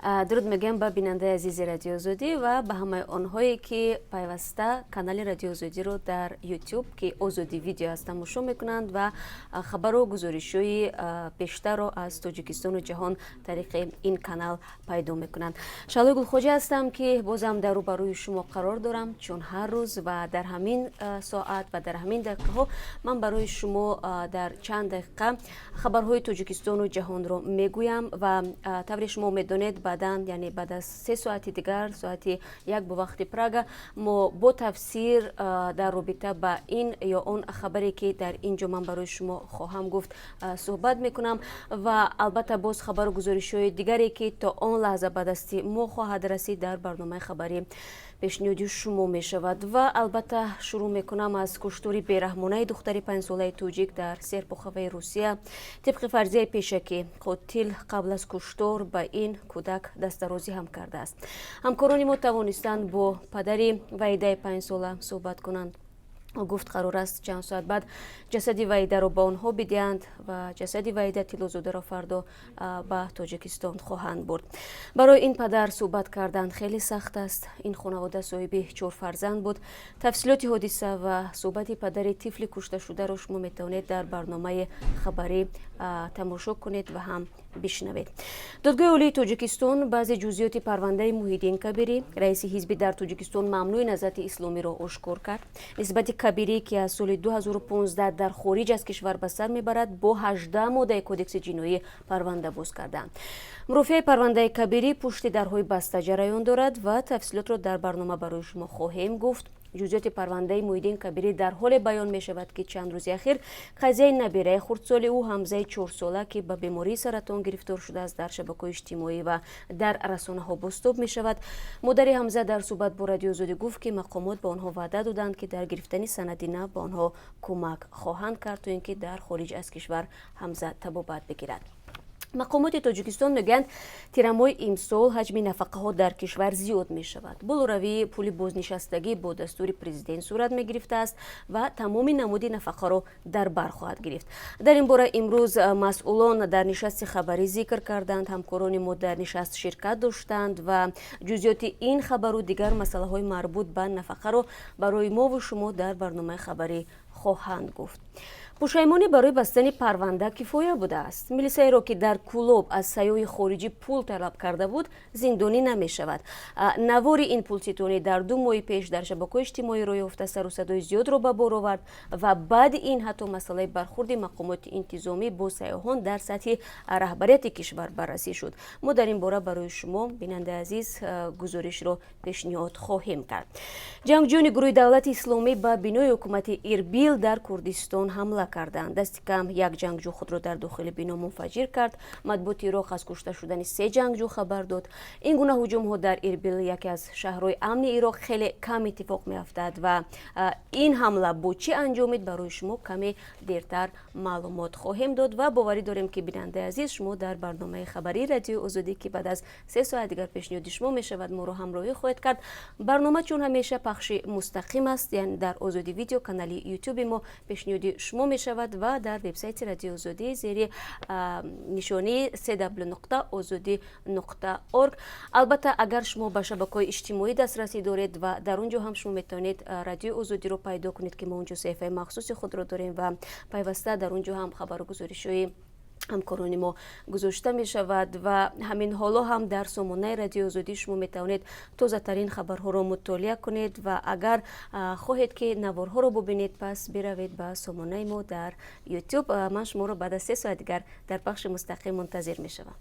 درود میگم به بیننده عزیز رادیو آزادی و به همه آنهایی که پیوسته کانال رادیو آزادی رو در یوتیوب که آزادی ویدیو است تماشا میکنند و خبر و گزارش‌های بیشتر رو از تاجیکستان و جهان طریق این کانال پیدا میکنند. شالوی گلخوجی هستم که بازم در روبروی شما قرار دارم، چون هر روز و در همین ساعت و در همین دقیقه ها من برای شما در چند دقیقه خبرهای تاجیکستان و جهان رو میگویم و طوری شما میدونید بعداً یعنی بعد از 3 ساعت دیگر ساعت 1 به وقت پراگ ما با تفسیر در رابطه با این یا اون خبری که در اینجا من برای شما خواهم گفت صحبت میکنم و البته باز خبر و گزارش‌های دیگری که تا آن لحظه به دست ما خواهد رسید در برنامه خبری پیشنهادی شما می شود و البته شروع می کنم از کشتاری بیرحمانه دختری 5 ساله توجیک در سرپوخوی روسیه. طبق فرضیه پیشکی قاتل قبل از کشتار به این کودک دسترازی هم کرده است. همکاران ما توانستند با پدری وحیده 5 ساله صحبت کنند. گفت قرار است چند ساعت بعد جسد وحیده را با آنها بدهند و جسد وحیده تیلوزاده را فردا به تاجیکستان خواهند برد. برای این پدر صحبت کردن خیلی سخت است. این خانواده صاحب 4 فرزند بود. تفصیلات حادثه و صحبت پدر طفل کشته شده را شما میتوانید در برنامه خبری تماشا کنید و هم بشنوید. دادگاه عالی تاجیکستان بعضی جزئیات پرونده محیدین کبیری رئیس حزب در تاجیکستان ممنوع نهضت اسلامی را آشکار کرد. نسبت کبیری که از سال 2015 در خارج از کشور به سر میبرد با 18 ماده کودکس جنایی پرونده باز کردند. مرافع پرونده کبیری پشت درهای بسته جریان دارد و تفصیلات را در برنامه برای شما خواهیم گفت. جزئیات پرونده محیدین کبیری در حال بیان می شود که چند روز اخیر قضیه نبیره خردسال او حمزه 4 ساله که به بیماری سرطان گرفتار شده است در شبکه‌های اجتماعی و در رسانه ها بازتاب می شود. مادر حمزه در صحبت با رادیو آزادی گفت که مقامات به آنها وعده دادند که در گرفتن سند نه به آنها کمک خواهند کرد تا اینکه در خارج از کشور حمزه طبابت بگیرد. مقامات تاجیکستان میگویند تیرمای امسال حجم نفقه ها در کشور زیاد می شود. بلوروی پول بازنشستگی با دستور پرزیدنت صورت می گرفته است و تمام نمود نفقه را در بر خواهد گرفت. در این باره امروز مسئولان در نشست خبری ذکر کردند. همکاران ما در نشست شرکت داشتند و جزئیات این خبر و دیگر مسئله های مربوط به نفقه را برای ما و شما در برنامه خبری خواهند گفت. پشیمانی برای بستن پرونده کفایه بوده است. میلیسایی را که در کلوب از سیاح خارجی پول طلب کرده بود زندانی نمی شود. نوار این پولستانی در 2 ماه پیش در شبکه‌های اجتماعی روی یافته سر و صدای زیاد را به بار آورد و بعد این حتی مسئله برخورد مقامات انتظامی با سیاحان در سطح رهبریت کشور بررسی شد. ما در این باره برای شما بیننده عزیز گزارش را پیشنهاد خواهیم کرد. جنگجویان گروه دولت اسلامی به بنای حکومت اربیل در کردستان حمله کردند. دست کم 1 جنگجو خود را در داخل بنا منفجر کرد. مطبوعات عراق از کشته شدن 3 جنگجو خبر داد. این گونه هجوم ها در اربیل یکی از شهرهای امن عراق خیلی کم اتفاق می افتد و این حمله با چه انجامید برای شما کمی دیرتر معلومات خواهیم داد و باوری داریم که بیننده عزیز شما در برنامه خبری رادیو آزادی که بعد از 3 ساعت دیگر پیشنهاد شما می شود ما رو همراهی خواهید کرد. برنامه چون همیشه پخش مستقیم است، یعنی در آزادی ویدیو کانال یوتیوب ما پیشنهاد شما می شود و در وبسایت رادیو آزادی زیر نشانی www.azadi.org. البته اگر شما به شبکه‌های اجتماعی دسترسی دارید و در اونجا هم شما میتونید رادیو آزادی رو پیدا کنید که ما اونجا صفحه مخصوص خود رو داریم و پیوسته در اونجا هم خبر و گزارش‌های همکاران ما گذاشته می شود و همین حالا هم در سامانه رادیو آزادی شما می توانید تازه ترین خبرها را مطالعه کنید و اگر خواهید که نوارها را ببینید پس بروید به سامانه ما در یوتیوب. من شما را بعد از 3 ساعت دیگر در بخش مستقیم منتظر می شوم.